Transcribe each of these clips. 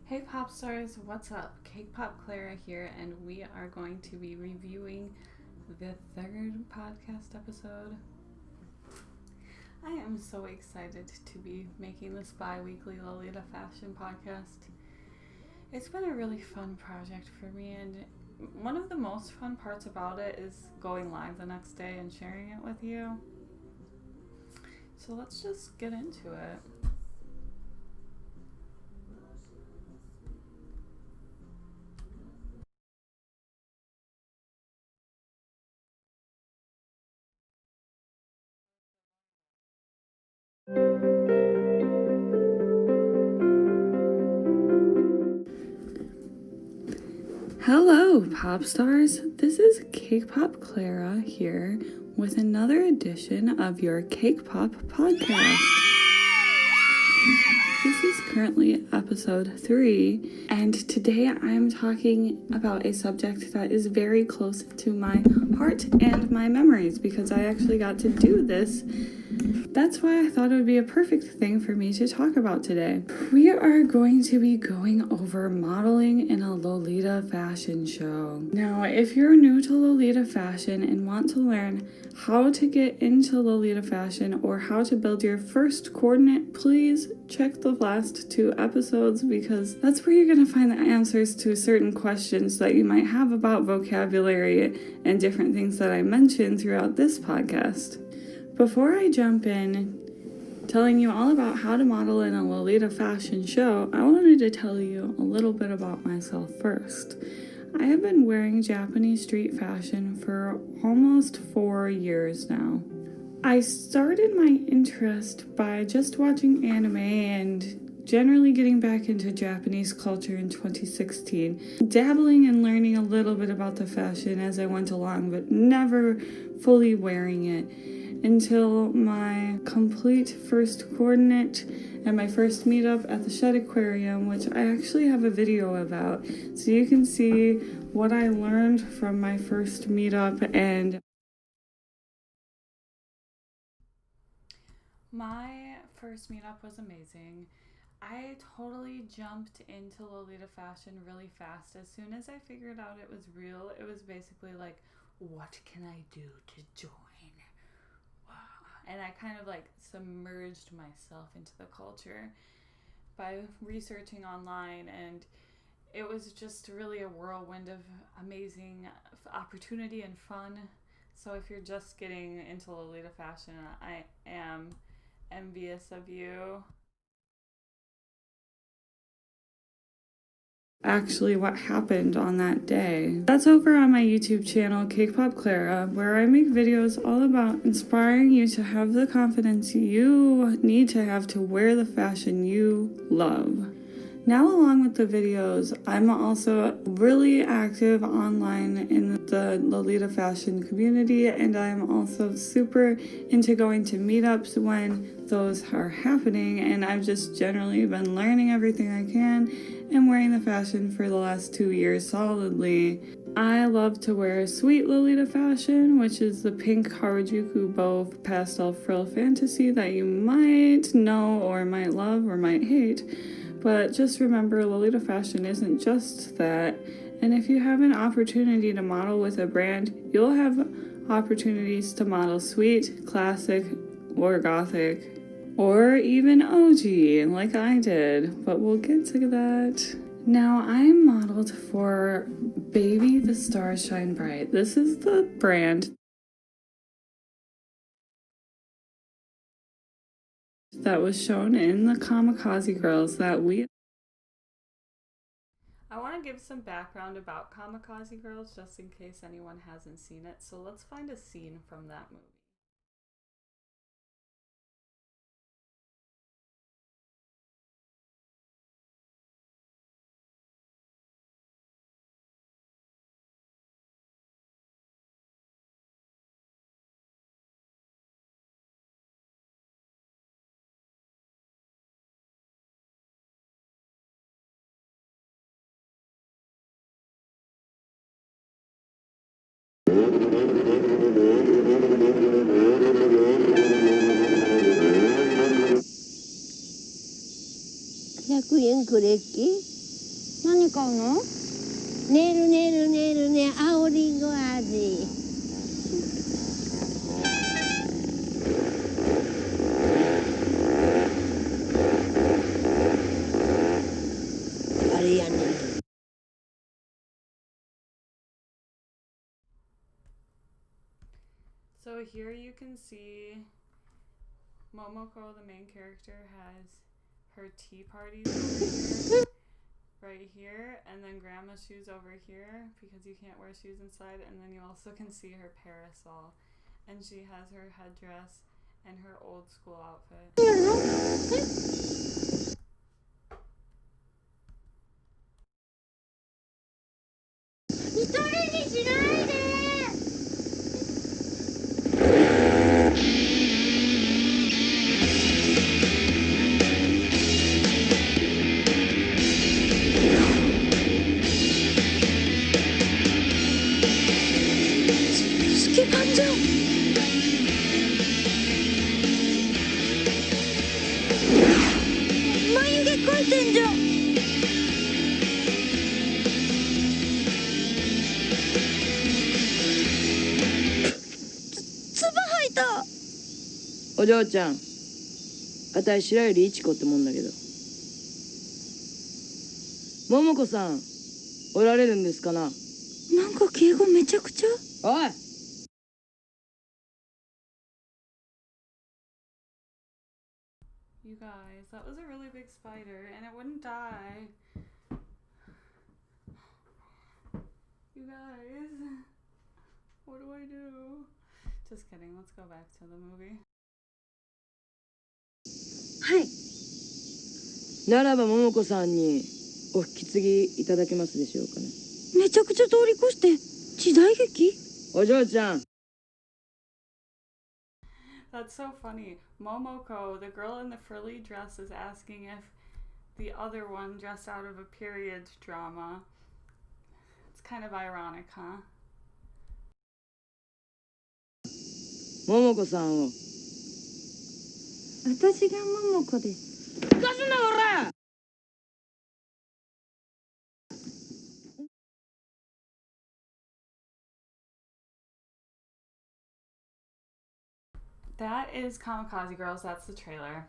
Hey pop stars, what's up? CakePopClara here, and we are going to be reviewing the third podcast episode. I am so excited to be making this bi-weekly Lolita Fashion Podcast. It's been a really fun project for me, and one of the most fun parts about it is going live the next day and sharing it with you. So let's just get into it. Hello, pop stars. This is CakePopClara here with another edition of your CakePop Podcast. This is currently episode 3, and today I'm talking about a subject that is very close to my heart and my memories because I actually got to do this. That's why I thought it would be a perfect thing for me to talk about today. We are going to be going over modeling in a Lolita fashion show. Now, if you're new to Lolita fashion and want to learn how to get into Lolita fashion or how to build your first coordinate, please check the last 2 episodes because that's where you're going to find the answers to certain questions that you might have about vocabulary and different things that I mentioned throughout this podcast. Before I jump in telling you all about how to model in a Lolita fashion show, I wanted to tell you a little bit about myself first. I have been wearing Japanese street fashion for almost 4 years now. I started my interest by just watching anime and generally getting back into Japanese culture in 2016, dabbling and learning a little bit about the fashion as I went along, but never fully wearing it until my complete first coordinate and my first meetup at the Shed Aquarium, which I actually have a video about, so you can see what I learned from my first meetup. And my first meetup was amazing. I totally jumped into Lolita fashion really fast. As soon as I figured out it was real, it was basically like, what can I do to join? And I kind of submerged myself into the culture by researching online, and it was just really a whirlwind of amazing opportunity and fun. So if you're just getting into Lolita fashion, I am envious of you. Actually what happened on that day. That's over on my YouTube channel, CakePopClara, where I make videos all about inspiring you to have the confidence you need to have to wear the fashion you love. Now, along with the videos, I'm also really active online in the Lolita fashion community, and I'm also super into going to meetups when those are happening, and I've just generally been learning everything I can and wearing the fashion for the last 2 years solidly. I love to wear sweet Lolita fashion, which is the pink Harajuku bow pastel frill fantasy that you might know or might love or might hate. But just remember, Lolita fashion isn't just that. And if you have an opportunity to model with a brand, you'll have opportunities to model sweet, classic, or gothic, or even OG, like I did. But we'll get to that. Now, I modeled for Baby the Stars Shine Bright. This is the brand that was shown in the Kamikaze Girls that we... I want to give some background about Kamikaze Girls just in case anyone hasn't seen it. So let's find a scene from that movie. $100 くれっき何買うの？ねるねるねるね、青りんご味。あれやねん。So here you can see Momoko, the main character, has her tea parties over here, right here, and then grandma's shoes over here because you can't wear shoes inside, and then you also can see her parasol, and she has her headdress and her old school outfit. 一人にしないで。お嬢ちゃん、あたい白百合いちこってもんだけど。桃子さん、おられるんですかな。なんか敬語めちゃくちゃ。おい。You guys, that was a really big spider, and it wouldn't die. You guys, what do I do? Just kidding, let's go back to the movie. はい。ならば桃子さんにお引き継ぎいただけますでしょうかね。めちゃくちゃ通り越して時代劇？お嬢ちゃん。That's so funny. Momoko, the girl in the frilly dress, is asking if the other one dressed out of a period drama. It's kind of ironic, huh? 桃子さんを。私が桃子です。かすなおら。That is Kamikaze Girls, that's the trailer.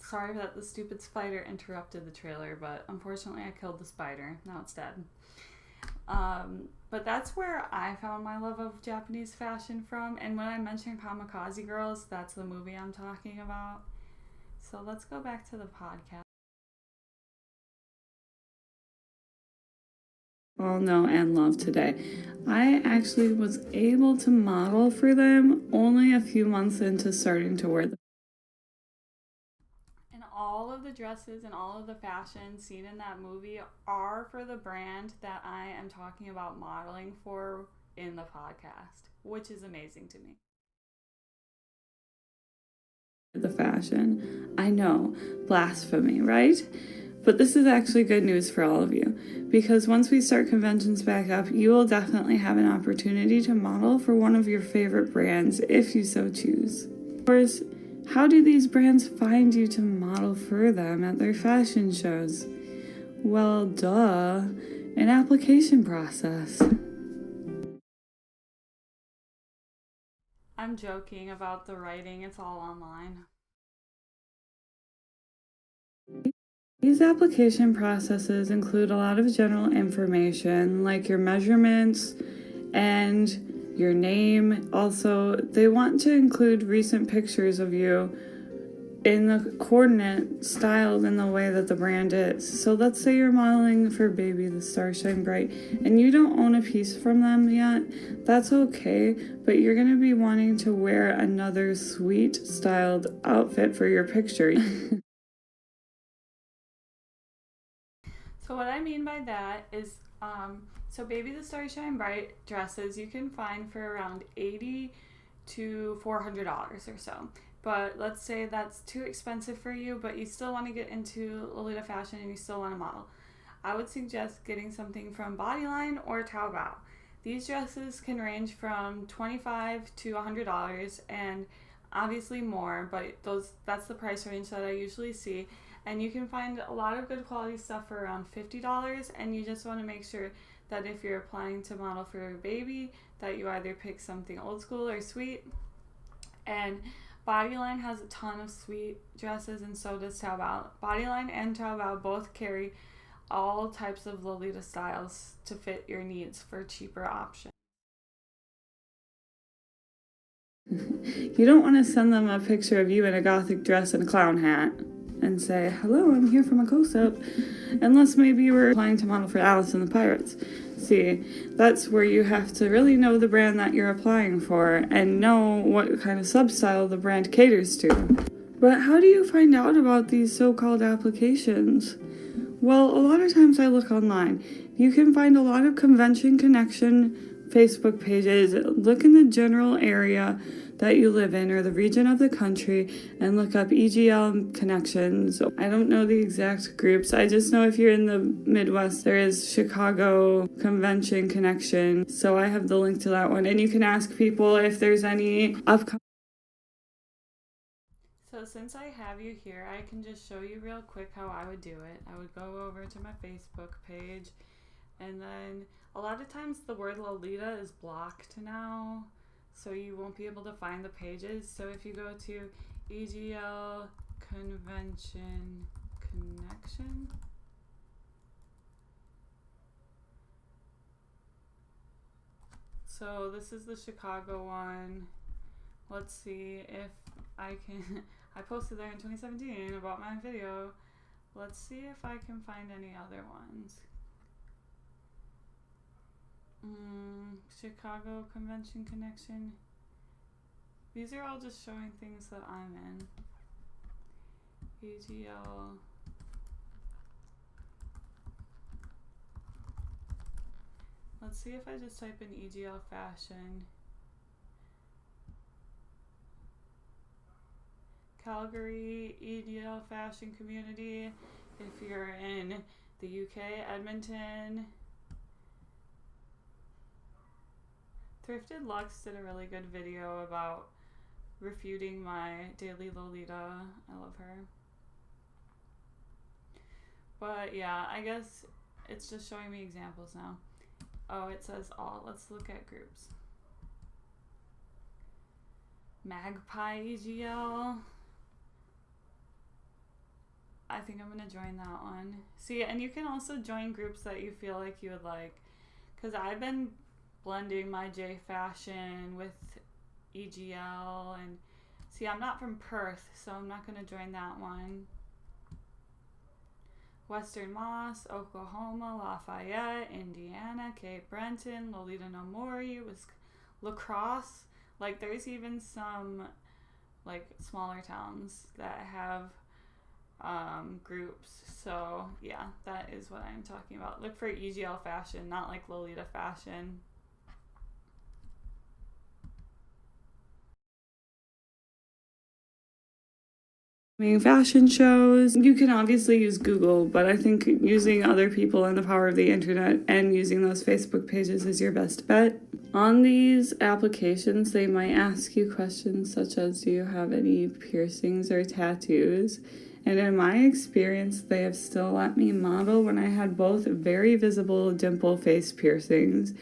Sorry that the stupid spider interrupted the trailer, but unfortunately I killed the spider. Now it's dead. But that's where I found my love of Japanese fashion from, and when I mentioned Kamikaze Girls, that's the movie I'm talking about. So let's go back to the podcast. All know and love today. I actually was able to model for them only a few months into starting to wear them. And all of the dresses and all of the fashion seen in that movie are for the brand that I am talking about modeling for in the podcast, which is amazing to me. The fashion. I know, blasphemy, right? But this is actually good news for all of you, because once we start conventions back up, you will definitely have an opportunity to model for one of your favorite brands if you so choose. Of course, how do these brands find you to model for them at their fashion shows? Well, duh, an application process. I'm joking about the writing, it's all online. These application processes include a lot of general information like your measurements and your name. Also, they want to include recent pictures of you in the coordinate styled in the way that the brand is. So let's say you're modeling for Baby the Starshine Bright and you don't own a piece from them yet. That's okay, but you're going to be wanting to wear another sweet styled outfit for your picture. So what I mean by that is, so Baby the Starshine Bright dresses you can find for around $80 to $400 or so. But let's say that's too expensive for you, but you still want to get into Lolita Fashion and you still want to model. I would suggest getting something from Bodyline or Taobao. These dresses can range from $25 to $100 and obviously more, but that's the price range that I usually see. And you can find a lot of good quality stuff for around $50, and you just want to make sure that if you're applying to model for your baby, that you either pick something old school or sweet. And Bodyline has a ton of sweet dresses, and so does Taobao. Bodyline and Taobao both carry all types of Lolita styles to fit your needs for cheaper options. You don't want to send them a picture of you in a gothic dress and a clown hat and say, hello, I'm here from a close-up, unless maybe you were applying to model for Alice and the Pirates. See, that's where you have to really know the brand that you're applying for and know what kind of sub-style the brand caters to. But how do you find out about these so-called applications? Well, a lot of times I look online. You can find a lot of convention connection Facebook pages. Look in the general area that you live in or the region of the country and look up EGL connections. I don't know the exact groups. I just know if you're in the Midwest, there is Chicago Convention Connection. So I have the link to that one. And you can ask people if there's any upcoming. So since I have you here, I can just show you real quick how I would do it. I would go over to my Facebook page, and then a lot of times the word Lolita is blocked now, so you won't be able to find the pages. So if you go to EGL Convention Connection, so this is the Chicago one. Let's see if I can, I posted there in 2017 about my video. Let's see if I can find any other ones. Chicago Convention Connection. These are all just showing things that I'm in. EGL. Let's see if I just type in EGL Fashion. Calgary EGL Fashion Community. If you're in the UK, Edmonton. Thrifted Lux did a really good video about refuting my daily Lolita. I love her. But yeah, I guess it's just showing me examples now. Oh, it says all. Let's look at groups. Magpie EGL. I think I'm going to join that one. See, and you can also join groups that you feel like you would like. Because I've been blending my J Fashion with EGL, and see, I'm not from Perth, so I'm not going to join that one. Western Moss, Oklahoma, Lafayette, Indiana, Cape Breton, Lolita No Mori, La Crosse. Like, there's even some like smaller towns that have groups. So yeah, that is what I'm talking about. Look for EGL Fashion, not like Lolita Fashion. Fashion shows. You can obviously use Google, but I think using other people and the power of the internet and using those Facebook pages is your best bet. On these applications, they might ask you questions such as, do you have any piercings or tattoos? And in my experience, they have still let me model when I had both very visible dimple face piercings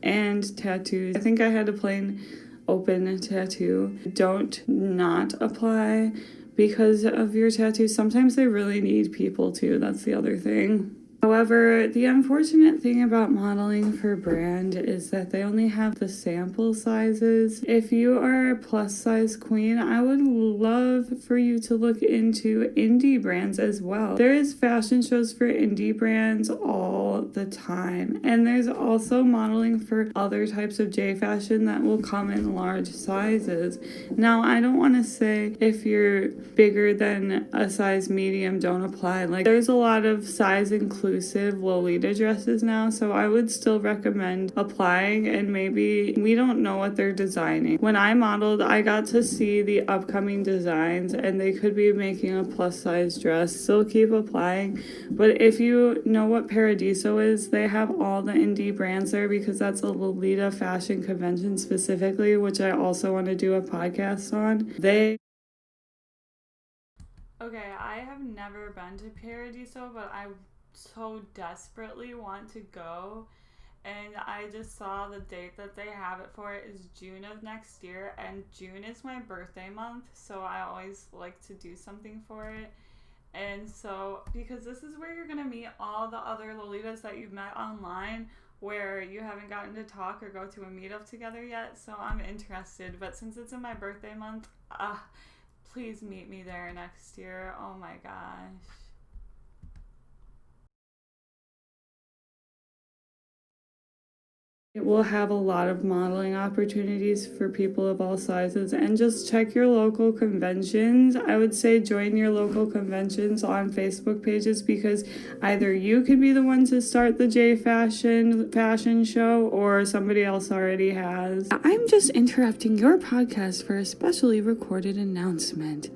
and tattoos. I think I had a plain open tattoo. Don't not apply because of your tattoos. Sometimes they really need people too. That's the other thing. However, the unfortunate thing about modeling for brand is that they only have the sample sizes. If you are a plus size queen, I would love for you to look into indie brands as well. There is fashion shows for indie brands all the time. And there's also modeling for other types of J fashion that will come in large sizes. Now, I don't want to say if you're bigger than a size medium, don't apply. Like, there's a lot of size inclusive Lolita dresses now, so I would still recommend applying, and maybe we don't know what they're designing. When I modeled, I got to see the upcoming designs, and they could be making a plus size dress. Still keep applying, but if you know what Paradiso is, they have all the indie brands there because that's a Lolita fashion convention specifically, which I also want to do a podcast on. Okay, I have never been to Paradiso, but I so desperately want to go. And I just saw the date that they have it for is June of next year. And June is my birthday month, so I always like to do something for it. And so, because this is where you're going to meet all the other Lolitas that you've met online where you haven't gotten to talk or go to a meetup together yet. So I'm interested. But since it's in my birthday month, please meet me there next year. Oh my gosh. It will have a lot of modeling opportunities for people of all sizes, and just check your local conventions. I would say join your local conventions on Facebook pages, because either you could be the one to start the J fashion show or somebody else already has. I'm just interrupting your podcast for a specially recorded announcement.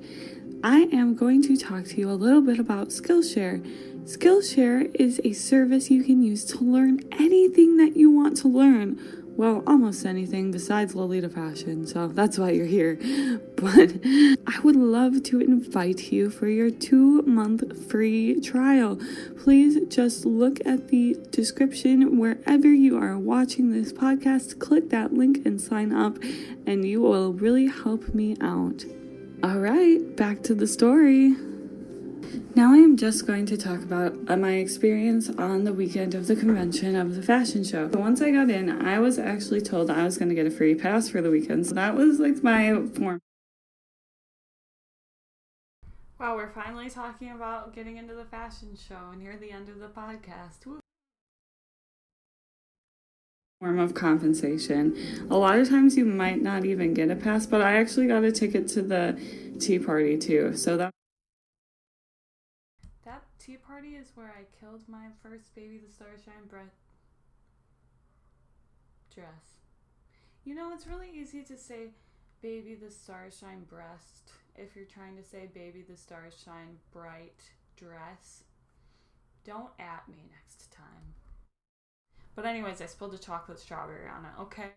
I am going to talk to you a little bit about Skillshare. Skillshare is a service you can use to learn anything that you want to learn. Well, almost anything besides Lolita Fashion, so that's why you're here. But I would love to invite you for your 2-month free trial. Please just look at the description wherever you are watching this podcast. Click that link and sign up, and you will really help me out. All right, back to the story. Now I am just going to talk about my experience on the weekend of the convention of the fashion show. So once I got in, I was actually told I was going to get a free pass for the weekend. So that was like my form. Wow, we're finally talking about getting into the fashion show near the end of the podcast. Woo. Form of compensation. A lot of times you might not even get a pass, but I actually got a ticket to the tea party too. So that tea party is where I killed my first Baby the Starshine dress. You know, it's really easy to say Baby the Starshine breast if you're trying to say Baby the Starshine bright dress. Don't at me next time. But anyways, I spilled a chocolate strawberry on it, okay?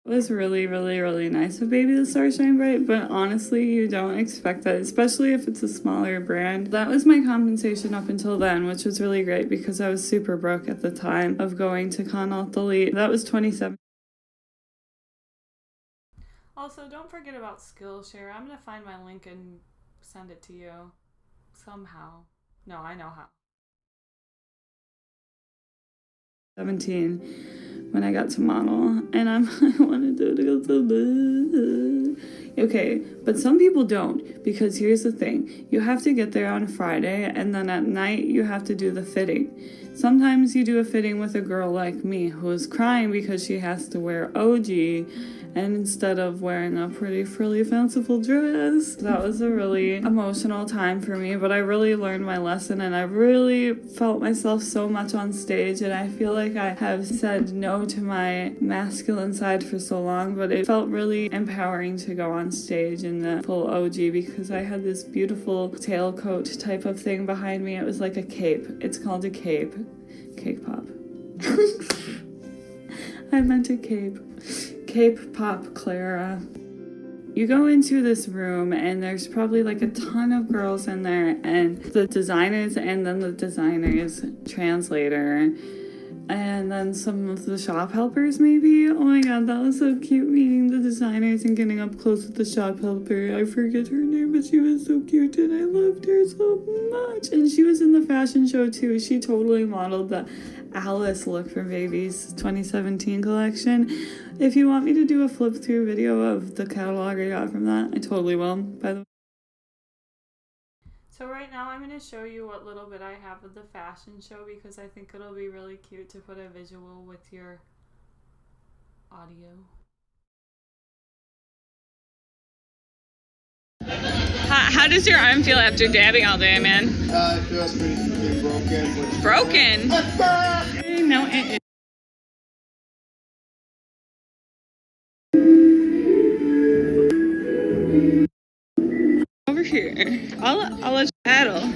It was really, really, really nice of Baby the Starshine Bright, but honestly, you don't expect that, especially if it's a smaller brand. That was my compensation up until then, which was really great because I was super broke at the time of going to Con Elite. That was $27. Also, don't forget about Skillshare. I'm going to find my link and send it to you somehow. No, I know how. 17 when I got to model, and I wanted to go so bad. Okay, but some people don't, because here's the thing. You have to get there on Friday, and then at night you have to do the fitting. Sometimes you do a fitting with a girl like me who is crying because she has to wear OG and instead of wearing a pretty frilly fanciful dress. That was a really emotional time for me, but I really learned my lesson, and I really felt myself so much on stage, and I feel like I have said no to my masculine side for so long, but it felt really empowering to go on stage in the full OG because I had this beautiful tailcoat type of thing behind me. It was like a cape. It's called a cape. Cake pop. I meant a cape. CakePopClara. You go into this room and there's probably like a ton of girls in there, and the designers and then the designer's translator and then some of the shop helpers maybe. Oh my god, that was so cute meeting the designers and getting up close with the shop helper. I forget her name, but she was so cute and I loved her so much. And she was in the fashion show too. She totally modeled the Alice look for Baby's 2017 collection. If you want me to do a flip through video of the catalog I got from that, I totally will, by the way. So right now I'm going to show you what little bit I have of the fashion show because I think it'll be really cute to put a visual with your audio. How does your arm feel after dabbing all day, man? It feels pretty broken. Broken? No, it over here. I'll let you paddle.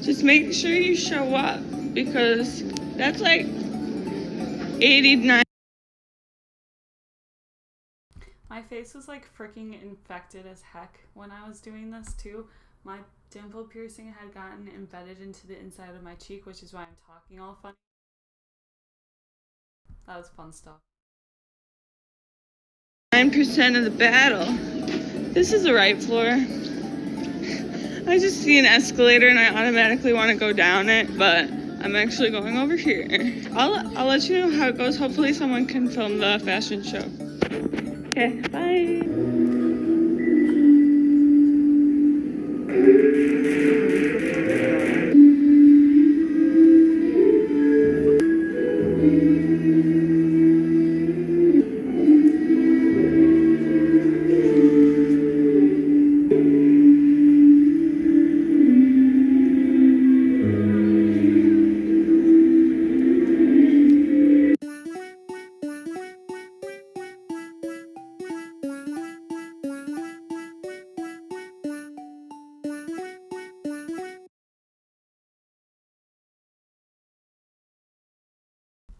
Just make sure you show up because that's like 89. My face was like freaking infected as heck when I was doing this too. My dimple piercing had gotten embedded into the inside of my cheek, which is why I'm talking all funny. That was fun stuff. 9% of the battle. This is the right floor. I just see an escalator and I automatically want to go down it, but I'm actually going over here. I'll let you know how it goes. Hopefully someone can film the fashion show. Okay, bye.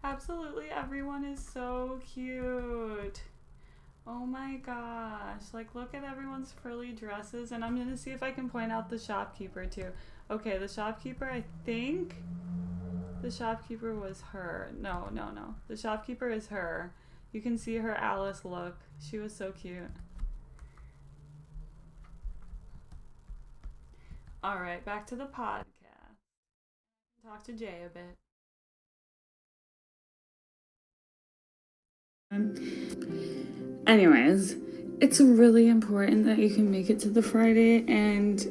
Absolutely everyone is so cute. Oh my gosh. Like, look at everyone's frilly dresses. And I'm going to see if I can point out the shopkeeper too. Okay, the shopkeeper, I think the shopkeeper was her. No. The shopkeeper is her. You can see her Alice look. She was so cute. Alright, back to the podcast. Talk to Jay a bit. Anyways, it's really important that you can make it to the Friday, and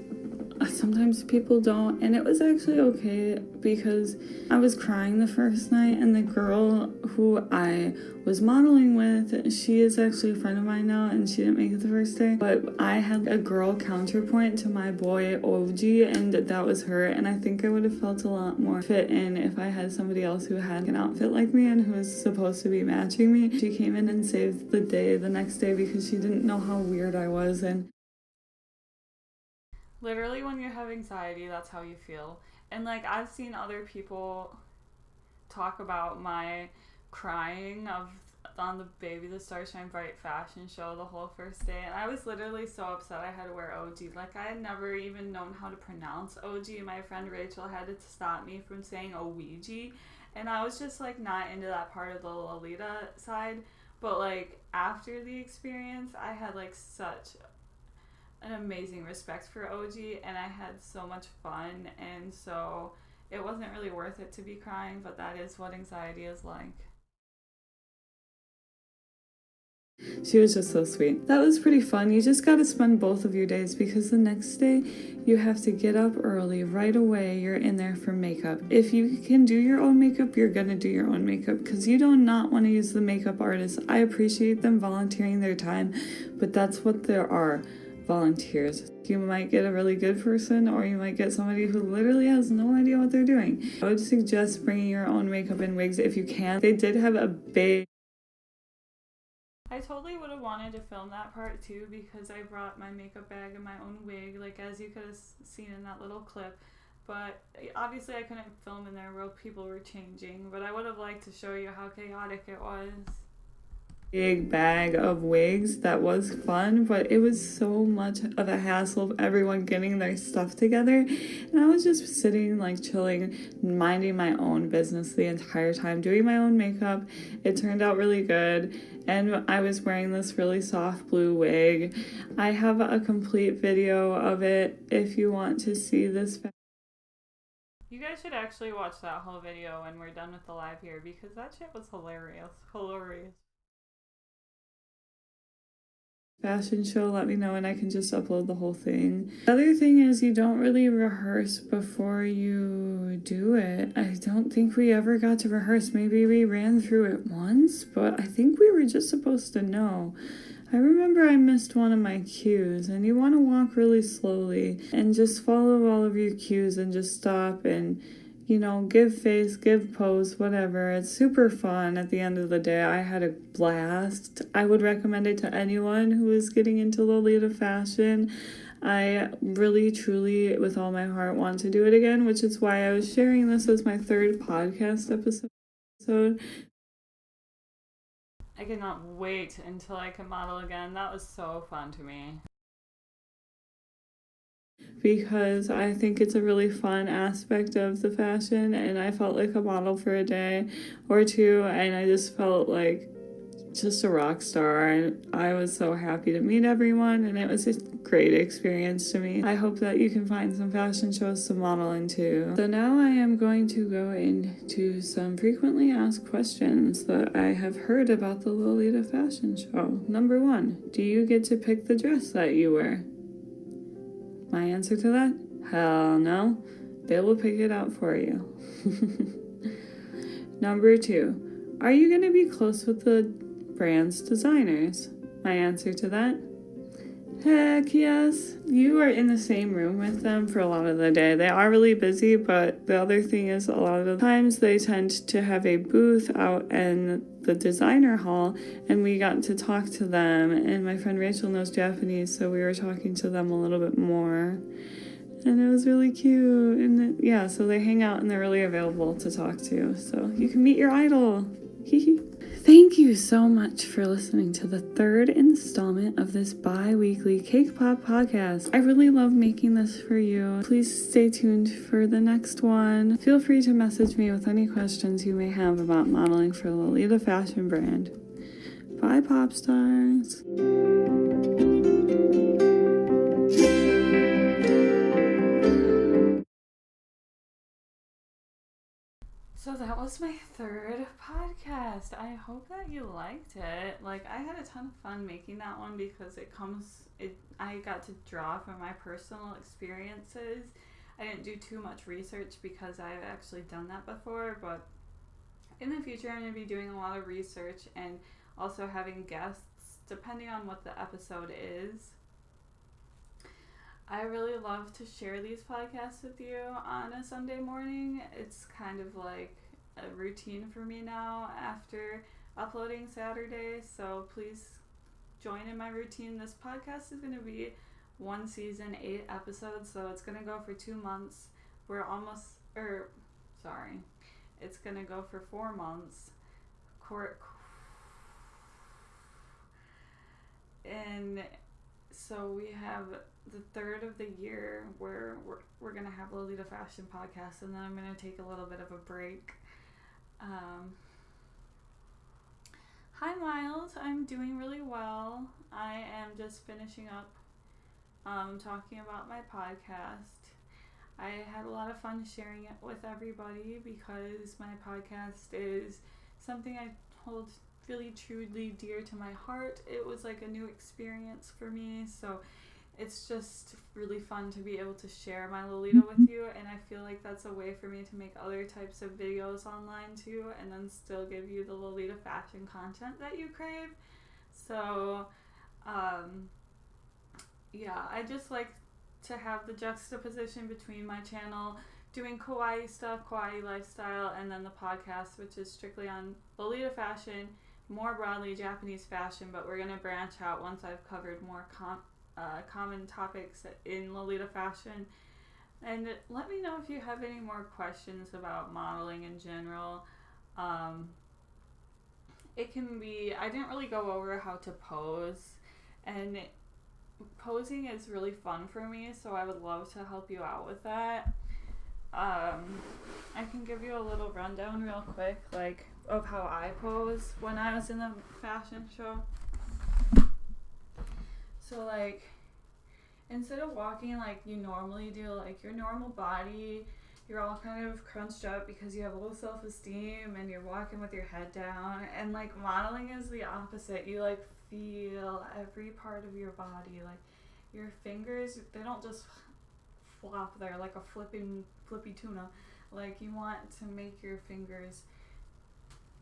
sometimes people don't, and it was actually okay because I was crying the first night, and the girl who I was modeling with, she is actually a friend of mine now, and she didn't make it the first day, but I had a girl counterpoint to my boy OG, and that was her, and I think I would have felt a lot more fit in if I had somebody else who had an outfit like me and who was supposed to be matching me. She came in and saved the day the next day because she didn't know how weird I was, and literally, when you have anxiety, that's how you feel. And, like, I've seen other people talk about my crying on the Baby the Stars Shine Bright fashion show the whole first day. And I was literally so upset I had to wear OG. Like, I had never even known how to pronounce OG. My friend Rachel had to stop me from saying Ouija. And I was just, like, not into that part of the Lolita side. But, like, after the experience, I had, like, such an amazing respect for OG, and I had so much fun, and so it wasn't really worth it to be crying, but that is what anxiety is like. she was just so sweet. That was pretty fun. You just got to spend both of your days because the next day you have to get up early. Right away, you're in there for makeup. If you can do your own makeup, you're going to do your own makeup because you do not want to use the makeup artist. I appreciate them volunteering their time, but that's what there are. Volunteers. You might get a really good person, or you might get somebody who literally has no idea what they're doing. I would suggest bringing your own makeup and wigs if you can. They did have a big... I totally would have wanted to film that part too because I brought my makeup bag and my own wig, like as you could have seen in that little clip. But obviously I couldn't film in there while people were changing, but I would have liked to show you how chaotic it was. Big bag of wigs. That was fun, but it was so much of a hassle of everyone getting their stuff together, and I was just sitting like chilling, minding my own business the entire time, doing my own makeup. It turned out really good, and I was wearing this really soft blue wig. I have a complete video of it if you want to see this. You guys should actually watch that whole video when we're done with the live here because that shit was hilarious. Fashion show, let me know and I can just upload the whole thing. The other thing is you don't really rehearse before you do it. I don't think we ever got to rehearse. Maybe we ran through it once, but I think we were just supposed to know. I remember I missed one of my cues, and you want to walk really slowly and just follow all of your cues and just stop and, you know, give face, give pose, whatever. It's super fun at the end of the day. I had a blast. I would recommend it to anyone who is getting into Lolita fashion. I really, truly, with all my heart, want to do it again, which is why I was sharing this as my third podcast episode. I cannot wait until I can model again. That was so fun to me. Because I think it's a really fun aspect of the fashion, and I felt like a model for a day or two, and I just felt like just a rock star, and I was so happy to meet everyone, and it was a great experience to me. I hope that you can find some fashion shows to model into. So now I am going to go into some frequently asked questions that I have heard about the Lolita Fashion Show. Number 1, do you get to pick the dress that you wear? My answer to that? Hell no. They will pick it out for you. Number 2, are you going to be close with the brand's designers? My answer to that? Heck yes. You are in the same room with them for a lot of the day. They are really busy, but the other thing is a lot of the times they tend to have a booth out in the designer hall, and we got to talk to them, and my friend Rachel knows Japanese, so we were talking to them a little bit more, and it was really cute. And yeah, so they hang out and they're really available to talk to, so you can meet your idol. Thank you so much for listening to the 3rd installment of this bi-weekly Cake Pop podcast. I really love making this for you. Please stay tuned for the next one. Feel free to message me with any questions you may have about modeling for Lolita Fashion brand. Bye, pop stars. So that was my 3rd podcast. I hope that you liked it. Like, I had a ton of fun making that one because I got to draw from my personal experiences. I didn't do too much research because I've actually done that before, but in the future I'm going to be doing a lot of research and also having guests depending on what the episode is. I really love to share these podcasts with you on a Sunday morning. It's kind of like a routine for me now after uploading Saturday, so please join in my routine. This podcast is going to be 1 season, 8 episodes, so it's going to go for 2 months. It's going to go for 4 months. And so we have the 3rd of the year where we're going to have Lolita Fashion Podcast, and then I'm going to take a little bit of a break. Hi Miles, I'm doing really well. I am just finishing up talking about my podcast. I had a lot of fun sharing it with everybody because my podcast is something I hold really truly dear to my heart. It was like a new experience for me, so it's just really fun to be able to share my Lolita with you, and I feel like that's a way for me to make other types of videos online too, and then still give you the Lolita fashion content that you crave. So yeah, I just like to have the juxtaposition between my channel doing kawaii stuff, kawaii lifestyle, and then the podcast, which is strictly on Lolita fashion, more broadly Japanese fashion, but we're going to branch out once I've covered more common topics in Lolita fashion. And let me know if you have any more questions about modeling in general. It can be, I didn't really go over how to pose, and posing is really fun for me, so I would love to help you out with that. I can give you a little rundown real quick, like, of how I pose when I was in the fashion show. So, like, instead of walking like you normally do, like your normal body, you're all kind of crunched up because you have low self-esteem and you're walking with your head down, and like modeling is the opposite. You like feel every part of your body, like your fingers, they don't just flop there like a flippy tuna. Like, you want to make your fingers,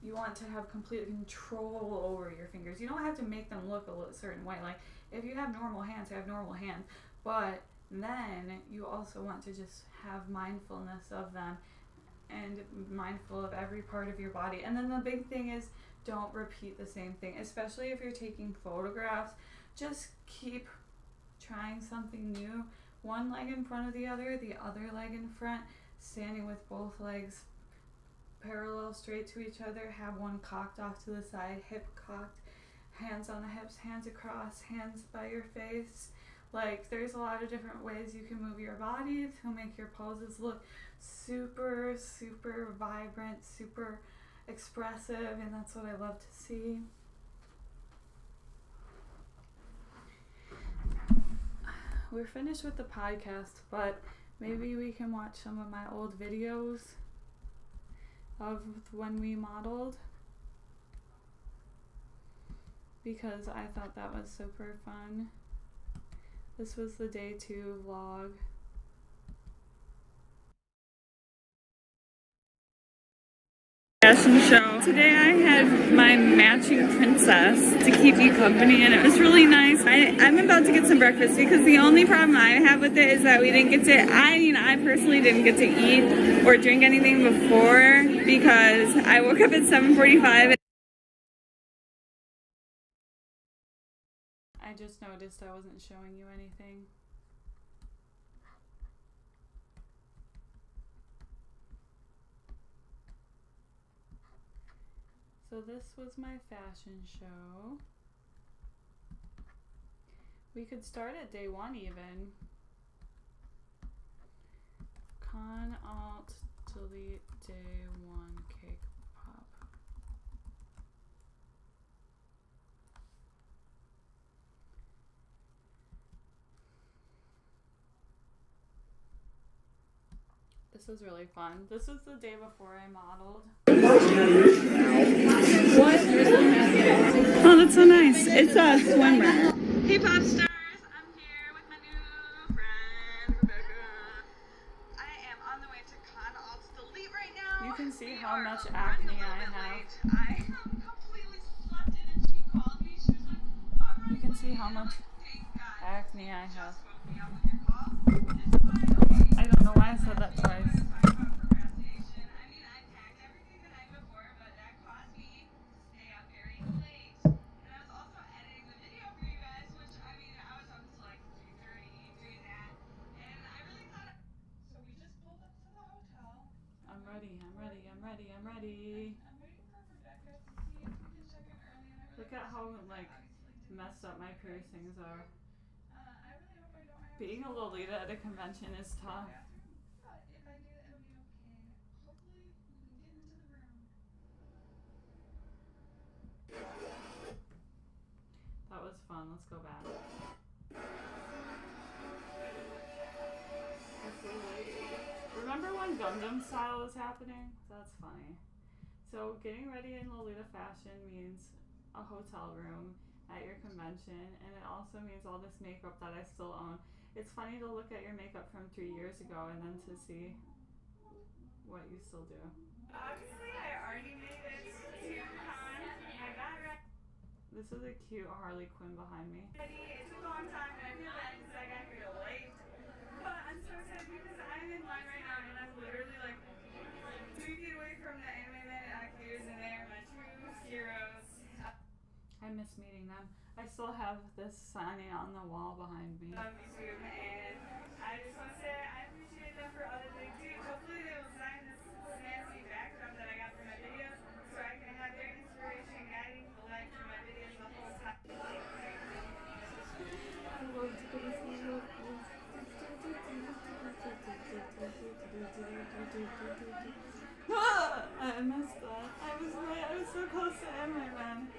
you want to have complete control over your fingers. You don't have to make them look a certain way. Like, if you have normal hands, you have normal hands, but then you also want to just have mindfulness of them and mindful of every part of your body. And then the big thing is, don't repeat the same thing, especially if you're taking photographs. Just keep trying something new. One leg in front of the other leg in front, standing with both legs parallel straight to each other, have one cocked off to the side, hip cocked, hands on the hips, hands across, hands by your face. Like, there's a lot of different ways you can move your body to make your poses look super, super vibrant, super expressive, and that's what I love to see. We're finished with the podcast, but maybe we can watch some of my old videos of when we modeled, because I thought that was super fun. This was the day 2 vlog. Fashion show. Today I had my matching princess to keep me company, and it was really nice. I'm about to get some breakfast because the only problem I have with it is that we didn't get to, I personally didn't get to eat or drink anything before because I woke up at 7:45. I just noticed I wasn't showing you anything. So this was my fashion show. We could start at day 1 even. Alt delete day 1 cake pop. This was really fun. This was the day before I modeled. What? Oh, that's so nice. It's a swimmer. Hey, pop stars. I'm here with my new friend, Rebecca. I am on the way to Alt Delete right now. You can see how much acne I have. I completely slept in and she called me. She was like, you can see how much acne I have. I don't know why I said that twice. I'm ready. I'm waiting for Rebecca to see if we can check in early, and I really look at how like messed up my piercings are. I really hope I don't have being a Lolita at a convention is tough. But if I do, it'll be okay. Hopefully we can get into the room. That was fun. Let's go back. Remember when Gundam style was happening? That's funny. So getting ready in Lolita Fashion means a hotel room at your convention, and it also means all this makeup that I still own. It's funny to look at your makeup from 3 years ago and then to see what you still do. Obviously, I already made it to con. I got ready. This is a cute Harley Quinn behind me. It took a long time, and I feel bad because I got here late. But I'm so excited because I'm in line right now, and I'm literally like 3 feet away from the anime men and actors, and they are my true heroes. I miss meeting them. I still have this sign on the wall behind me. Love you too, and I just want to say I appreciate them for other things too. Hopefully they will sign this fancy backdrop that I got for my videos, so I can have their inspiration guiding the light for my videos the whole time. I love to go to sleep. I missed that. I was so close to Emily, man.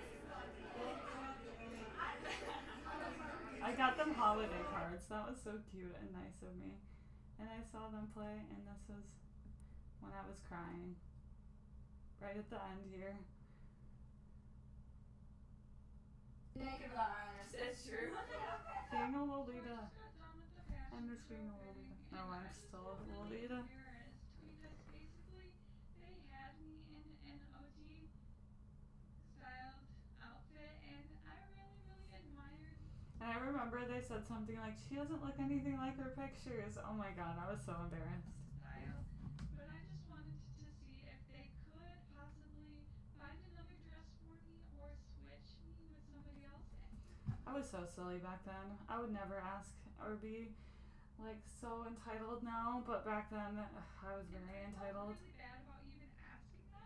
I got them holiday cards. That was so cute and nice of me. And I saw them play, and this was when I was crying. Right at the end here. Naked without eyeliners. It's true. Being a Lolita. I miss being a Lolita. No, I'm still a Lolita. Because basically they had me in an OG styled outfit, and I really, really admired. And I remember they said something like, she doesn't look anything like her pictures. Oh my god, I was so embarrassed. Style, but I just wanted to see if they could possibly find another dress for me or switch me with somebody else. I was so silly back then. I would never ask or be like so entitled now, but back then I was very entitled. Really bad about even asking that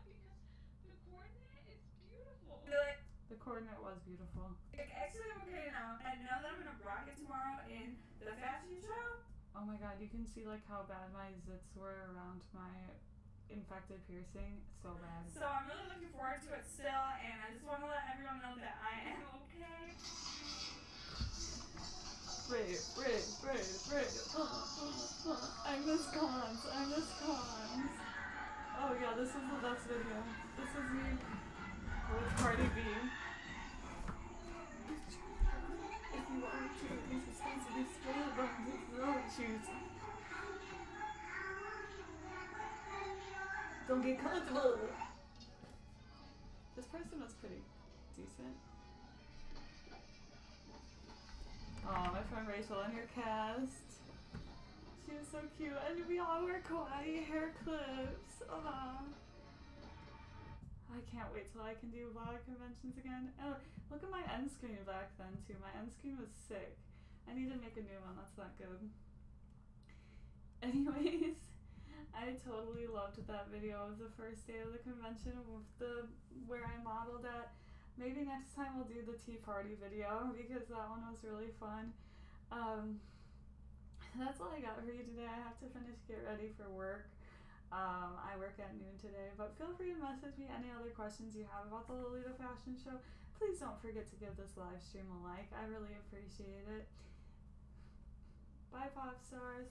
The coordinate was beautiful. Actually, I'm okay now. And now that I'm gonna rock it tomorrow in the fashion show. Oh my god, you can see like how bad my zits were around my infected piercing. It's so bad. So I'm really looking forward to it still, and I just want to let everyone know that I am okay. Brave. I miss cons. Oh yeah, this is the best video. This is me with Cardi B. If you want to, this is supposed to be spoiled by the shoes. Don't get comfortable. This person was pretty decent. Oh, my friend Rachel in your cast. She was so cute. And we all wear kawaii hair clips. Aww. I can't wait till I can do vlog conventions again. Oh, look at my end screen back then too. My end screen was sick. I need to make a new one. That's not good. Anyways, I totally loved that video of the first day of the convention with where I modeled at. Maybe next time we'll do the tea party video because that one was really fun. That's all I got for you today. I have to get ready for work. I work at noon today, but feel free to message me any other questions you have about the Lolita Fashion Show. Please don't forget to give this live stream a like. I really appreciate it. Bye, pop stars.